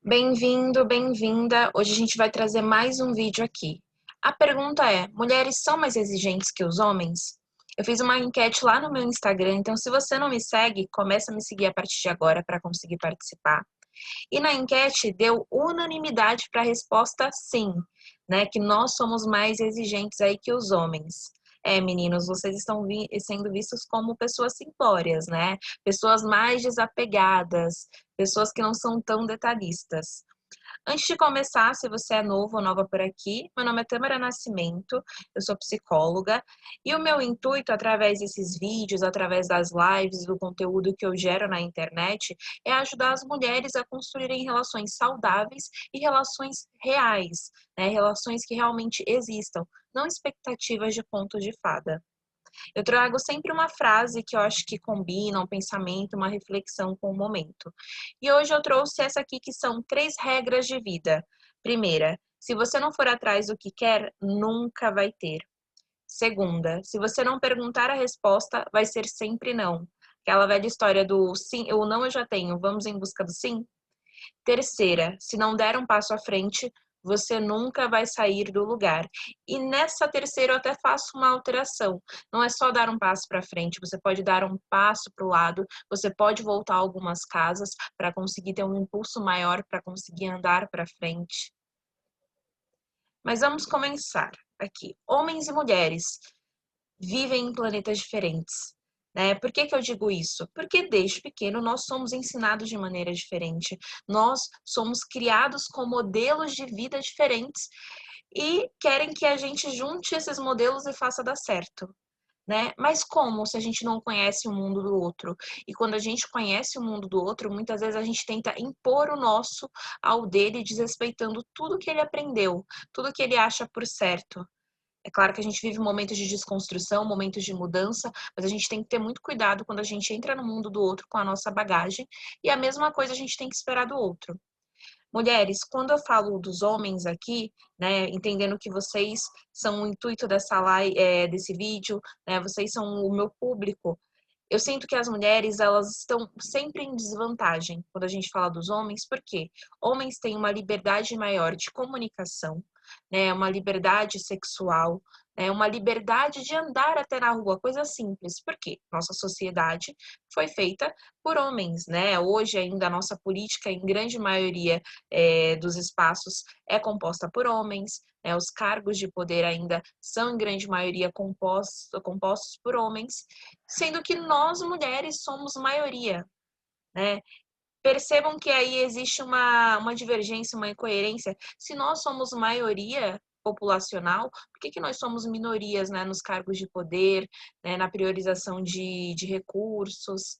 Bem-vindo, bem-vinda. Hoje a gente vai trazer mais um vídeo aqui. A pergunta é: mulheres são mais exigentes que os homens? Eu fiz uma enquete lá no meu Instagram, então se você não me segue, começa a me seguir a partir de agora para conseguir participar. E na enquete deu unanimidade para a resposta sim, né? Que nós somos mais exigentes aí que os homens. É, meninos, vocês estão sendo vistos como pessoas simplórias, né? Pessoas mais desapegadas, pessoas que não são tão detalhistas. Antes de começar, se você é novo ou nova por aqui, meu nome é Tâmara Nascimento, eu sou psicóloga e o meu intuito, através desses vídeos, através das lives, do conteúdo que eu gero na internet, é ajudar as mulheres a construírem relações saudáveis e relações reais, né? Relações que realmente existam, não expectativas de contos de fada. Eu trago sempre uma frase que eu acho que combina, um pensamento, uma reflexão com o momento. E hoje eu trouxe essa aqui que são 3 regras de vida. Primeira, se você não for atrás do que quer, nunca vai ter. Segunda, se você não perguntar a resposta, vai ser sempre não. Aquela velha história do sim, o não eu já tenho, vamos em busca do sim? Terceira, se não der um passo à frente, você nunca vai sair do lugar. E nessa terceira eu até faço uma alteração. Não é só dar um passo para frente, você pode dar um passo para o lado, você pode voltar algumas casas para conseguir ter um impulso maior, para conseguir andar para frente. Mas vamos começar aqui. Homens e mulheres vivem em planetas diferentes. Né? Por que eu digo isso? Porque desde pequeno nós somos ensinados de maneira diferente, nós somos criados com modelos de vida diferentes e querem que a gente junte esses modelos e faça dar certo. Né? Mas como se a gente não conhece o mundo do outro? E quando a gente conhece o mundo do outro, muitas vezes a gente tenta impor o nosso ao dele, desrespeitando tudo que ele aprendeu, tudo que ele acha por certo. É claro que a gente vive momentos de desconstrução, momentos de mudança, mas a gente tem que ter muito cuidado quando a gente entra no mundo do outro com a nossa bagagem, e a mesma coisa a gente tem que esperar do outro. Mulheres, quando eu falo dos homens aqui, né, entendendo que vocês são o intuito dessa live, desse vídeo, né, vocês são o meu público, eu sinto que as mulheres, elas estão sempre em desvantagem quando a gente fala dos homens, porque homens têm uma liberdade maior de comunicação, né, uma liberdade sexual, né, uma liberdade de andar até na rua, coisa simples. Por quê? Nossa sociedade foi feita por homens, né? Hoje ainda a nossa política, em grande maioria dos espaços, é composta por homens, né? Os cargos de poder ainda são, em grande maioria, compostos por homens, sendo que nós, mulheres, somos maioria, né? Percebam que aí existe uma divergência, uma incoerência. Se nós somos maioria populacional, por que nós somos minorias, né, nos cargos de poder, né, na priorização de recursos?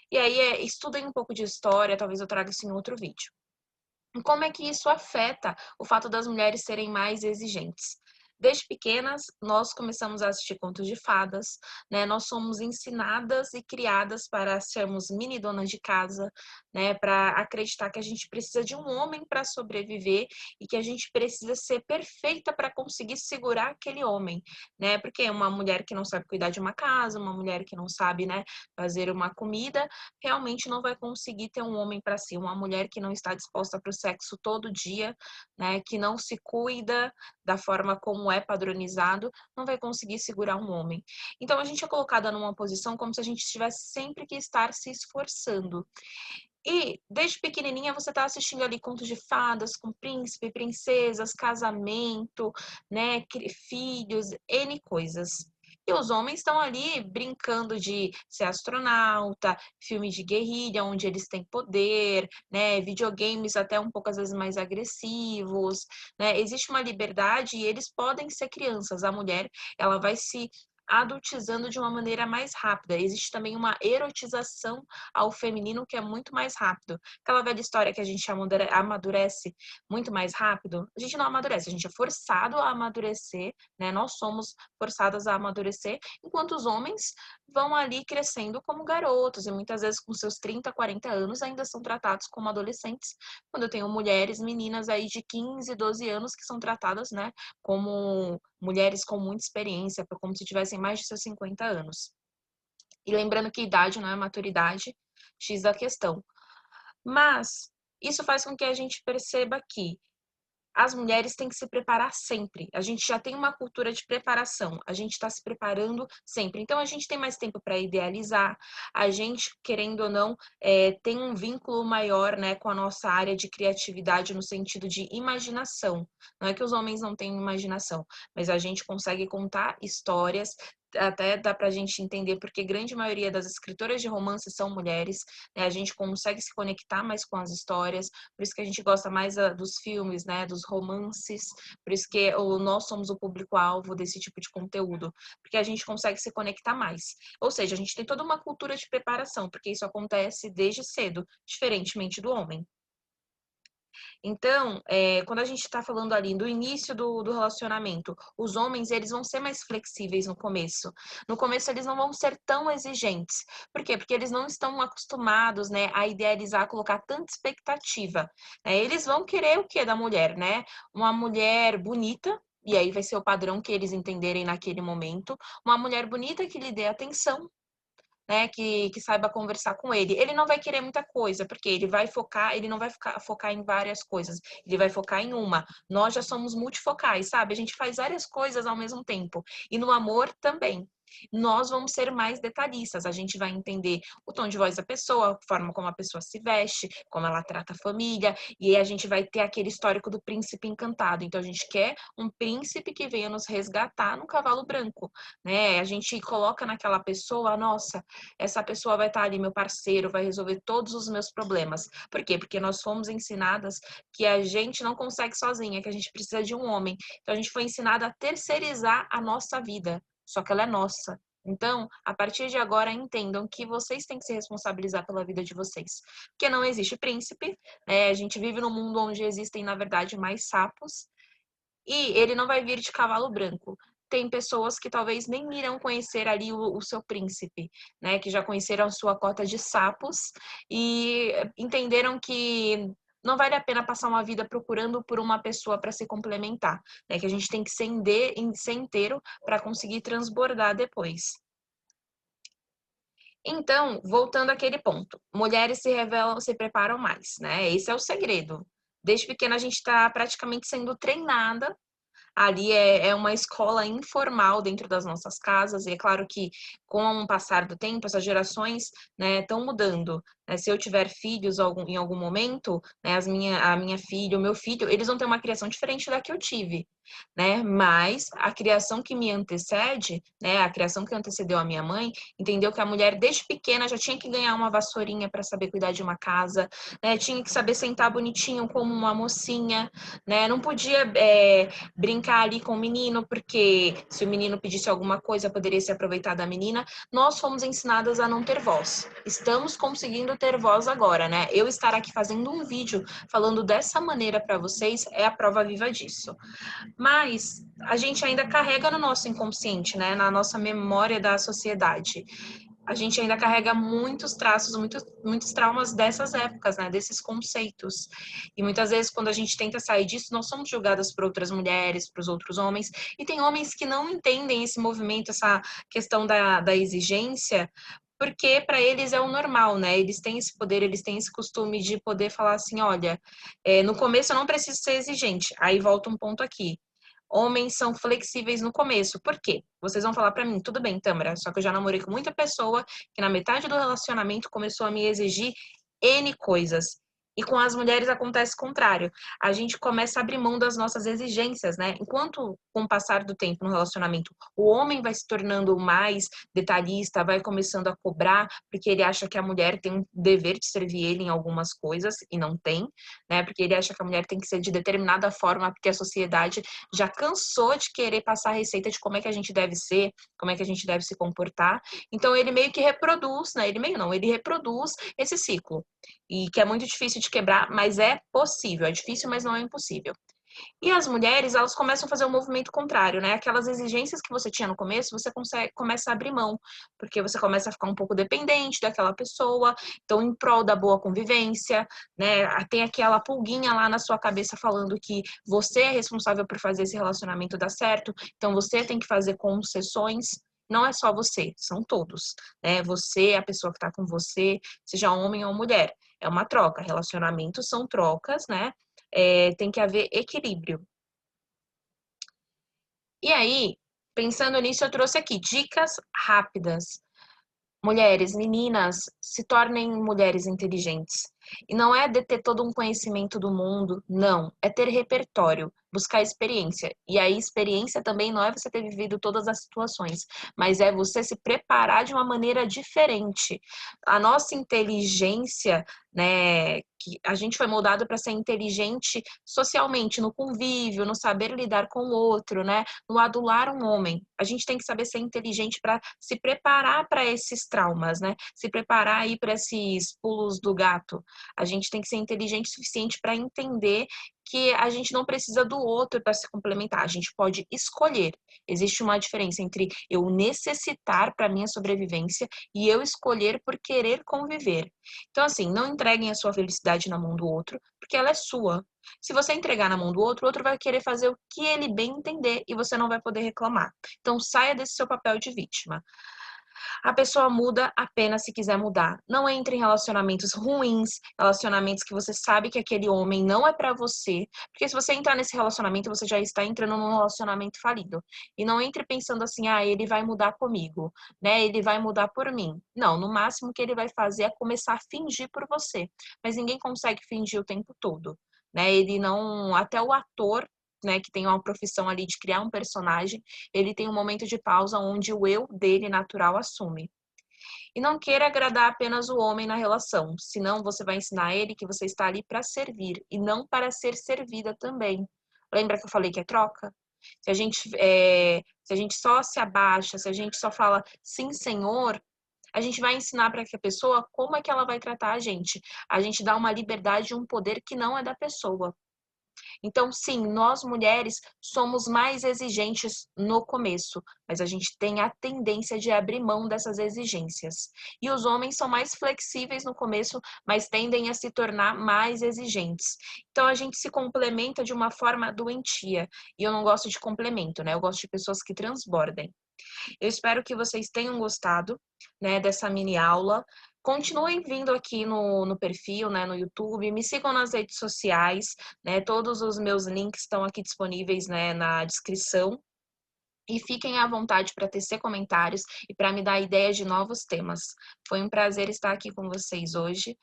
E aí, estudem um pouco de história, talvez eu traga isso em outro vídeo. E como é que isso afeta o fato das mulheres serem mais exigentes? Desde pequenas, nós começamos a assistir contos de fadas, né? Nós somos ensinadas e criadas para sermos mini donas de casa, né? Para acreditar que a gente precisa de um homem para sobreviver e que a gente precisa ser perfeita para conseguir segurar aquele homem, né? Porque uma mulher que não sabe cuidar de uma casa, uma mulher que não sabe, né, fazer uma comida, realmente não vai conseguir ter um homem para si. Uma mulher que não está disposta para o sexo todo dia, né, que não se cuida da forma como é padronizado, não vai conseguir segurar um homem. Então a gente é colocada numa posição como se a gente tivesse sempre que estar se esforçando. E desde pequenininha você está assistindo ali contos de fadas com príncipe, princesas, casamento, né, filhos, N coisas. E os homens estão ali brincando de ser astronauta, filme de guerrilha, onde eles têm poder, né, videogames até um pouco às vezes mais agressivos, né? Existe uma liberdade e eles podem ser crianças. A mulher, ela vai se adultizando de uma maneira mais rápida. Existe também uma erotização ao feminino que é muito mais rápido. Aquela velha história que a gente amadurece muito mais rápido, a gente não amadurece, a gente é forçado a amadurecer, né? Nós somos forçadas a amadurecer, enquanto os homens vão ali crescendo como garotos e muitas vezes com seus 30, 40 anos ainda são tratados como adolescentes. Quando eu tenho mulheres, meninas aí de 15, 12 anos que são tratadas, né, como mulheres com muita experiência, como se tivessem mais de seus 50 anos. E lembrando que idade não é maturidade, X da questão. Mas Isso faz com que a gente perceba que as mulheres têm que se preparar sempre. A gente já tem uma cultura de preparação, a gente está se preparando sempre. Então, a gente tem mais tempo para idealizar, a gente, querendo ou não, tem um vínculo maior, né, com a nossa área de criatividade no sentido de imaginação. Não é que os homens não têm imaginação, mas a gente consegue contar histórias. Até dá para a gente entender porque grande maioria das escritoras de romance são mulheres, né? A gente consegue se conectar mais com as histórias, por isso que a gente gosta mais dos filmes, né, dos romances, por isso que nós somos o público-alvo desse tipo de conteúdo, porque a gente consegue se conectar mais. Ou seja, a gente tem toda uma cultura de preparação, porque isso acontece desde cedo, diferentemente do homem. Então, quando a gente está falando ali do início do relacionamento, os homens, eles vão ser mais flexíveis no começo. No começo, eles não vão ser tão exigentes. Por quê? Porque eles não estão acostumados, né, a idealizar, colocar tanta expectativa. Eles vão querer o quê da mulher, né? Uma mulher bonita, e aí vai ser o padrão que eles entenderem naquele momento. Uma mulher bonita que lhe dê atenção, né, que saiba conversar com ele. Ele não vai querer muita coisa, porque ele não vai focar em várias coisas, ele vai focar em uma. Nós já somos multifocais, sabe? A gente faz várias coisas ao mesmo tempo. E no amor também. Nós vamos ser mais detalhistas, a gente vai entender o tom de voz da pessoa, a forma como a pessoa se veste, como ela trata a família, e aí a gente vai ter aquele histórico do príncipe encantado. Então a gente quer um príncipe que venha nos resgatar no cavalo branco, né? A gente coloca naquela pessoa, nossa, essa pessoa vai estar ali, meu parceiro, vai resolver todos os meus problemas. Por quê? Porque nós fomos ensinadas que a gente não consegue sozinha, que a gente precisa de um homem. Então a gente foi ensinada a terceirizar a nossa vida, só que ela é nossa. Então, a partir de agora, entendam que vocês têm que se responsabilizar pela vida de vocês. Porque não existe príncipe, né? A gente vive num mundo onde existem, na verdade, mais sapos. E ele não vai vir de cavalo branco. Tem pessoas que talvez nem irão conhecer ali o seu príncipe, né? Que já conheceram a sua cota de sapos e entenderam que não vale a pena passar uma vida procurando por uma pessoa para se complementar, né? Que a gente tem que ser inteiro para conseguir transbordar depois. Então, voltando àquele ponto, mulheres se revelam, se preparam mais, né? Esse é o segredo. Desde pequena a gente está praticamente sendo treinada. Ali é uma escola informal dentro das nossas casas, e é claro que com o passar do tempo, essas gerações, né, estão mudando, né? Se eu tiver filhos em algum momento, né, a minha filha, o meu filho, eles vão ter uma criação diferente da que eu tive, né? Mas a criação que me antecede, né, a criação que antecedeu a minha mãe, entendeu que a mulher desde pequena já tinha que ganhar uma vassourinha para saber cuidar de uma casa, né? Tinha que saber sentar bonitinho como uma mocinha, né? Não podia brincar ali com o menino, porque se o menino pedisse alguma coisa, poderia se aproveitar da menina. Nós fomos ensinadas a não ter voz. Estamos conseguindo ter voz agora, né? Eu estar aqui fazendo um vídeo falando dessa maneira para vocês é a prova viva disso. Mas a gente ainda carrega no nosso inconsciente, né? Na nossa memória da sociedade. A gente ainda carrega muitos traços, muitos traumas dessas épocas, né? Desses conceitos. E muitas vezes, quando a gente tenta sair disso, nós somos julgadas por outras mulheres, por outros homens. E tem homens que não entendem esse movimento, essa questão da exigência, porque para eles é o normal, né? Eles têm esse poder, eles têm esse costume de poder falar assim: olha, no começo eu não preciso ser exigente. Aí volta um ponto aqui. Homens são flexíveis no começo. Por quê? Vocês vão falar pra mim, tudo bem, Tâmara, só que eu já namorei com muita pessoa que na metade do relacionamento começou a me exigir N coisas. E com as mulheres acontece o contrário. A gente começa a abrir mão das nossas exigências, né? Enquanto, com o passar do tempo no relacionamento, o homem vai se tornando mais detalhista, vai começando a cobrar, porque ele acha que a mulher tem um dever de servir ele em algumas coisas, e não tem, né? Porque ele acha que a mulher tem que ser de determinada forma, porque a sociedade já cansou de querer passar a receita de como é que a gente deve ser, como é que a gente deve se comportar. Então ele meio que reproduz, né? Ele meio não, ele reproduz esse ciclo. E que é muito difícil de quebrar, mas é possível. É difícil, mas não é impossível. E as mulheres, elas começam a fazer o movimento contrário, né? Aquelas exigências que você tinha no começo, você começa a abrir mão, porque você começa a ficar um pouco dependente daquela pessoa, então em prol da boa convivência, né? Tem aquela pulguinha lá na sua cabeça falando que você é responsável por fazer esse relacionamento dar certo, então você tem que fazer concessões. Não é só você, são todos, né? Você, a pessoa que está com você, seja homem ou mulher. É uma troca. Relacionamentos são trocas, né? Tem que haver equilíbrio. E aí, pensando nisso, eu trouxe aqui dicas rápidas. Mulheres, meninas, se tornem mulheres inteligentes. E não é deter todo um conhecimento do mundo, não. É ter repertório, buscar experiência. E aí, experiência também não é você ter vivido todas as situações, mas é você se preparar de uma maneira diferente. A nossa inteligência, né, que a gente foi moldado para ser inteligente socialmente, no convívio, no saber lidar com o outro, né, no adular um homem. A gente tem que saber ser inteligente para se preparar para esses traumas, né? Se preparar aí para esses pulos do gato. A gente tem que ser inteligente o suficiente para entender que a gente não precisa do outro para se complementar. A gente pode escolher. Existe uma diferença entre eu necessitar para minha sobrevivência e eu escolher por querer conviver. Então, assim, não entreguem a sua felicidade na mão do outro, porque ela é sua. Se você entregar na mão do outro, o outro vai querer fazer o que ele bem entender e você não vai poder reclamar. Então, saia desse seu papel de vítima. A pessoa muda apenas se quiser mudar. Não entre em relacionamentos ruins, relacionamentos que você sabe que aquele homem não é para você, porque se você entrar nesse relacionamento, você já está entrando num relacionamento falido. E não entre pensando assim, ele vai mudar comigo, né? Ele vai mudar por mim. Não, no máximo que ele vai fazer é começar a fingir por você. Mas ninguém consegue fingir o tempo todo, né? Ele não, até o ator, né, que tem uma profissão ali de criar um personagem, ele tem um momento de pausa onde o eu dele natural assume. E não queira agradar apenas o homem na relação, senão você vai ensinar ele que você está ali para servir e não para ser servida também. Lembra que eu falei que é troca? Se a gente só se abaixa, se a gente só fala sim, senhor, a gente vai ensinar para que a pessoa como é que ela vai tratar a gente. A gente dá uma liberdade e um poder que não é da pessoa. Então, sim, nós mulheres somos mais exigentes no começo, mas a gente tem a tendência de abrir mão dessas exigências. E os homens são mais flexíveis no começo, mas tendem a se tornar mais exigentes. Então, a gente se complementa de uma forma doentia. E eu não gosto de complemento, né? Eu gosto de pessoas que transbordem. Eu espero que vocês tenham gostado, né, dessa mini aula. Continuem vindo aqui no perfil, né, no YouTube, me sigam nas redes sociais, né, todos os meus links estão aqui disponíveis, né, na descrição. E fiquem à vontade para tecer comentários e para me dar ideias de novos temas. Foi um prazer estar aqui com vocês hoje.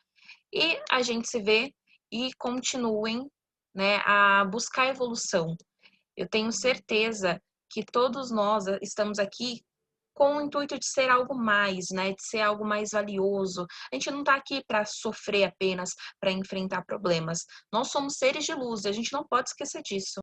E a gente se vê e continuem, né, a buscar evolução. Eu tenho certeza que todos nós estamos aqui com o intuito de ser algo mais, né? De ser algo mais valioso. A gente não está aqui para sofrer apenas, para enfrentar problemas. Nós somos seres de luz e a gente não pode esquecer disso.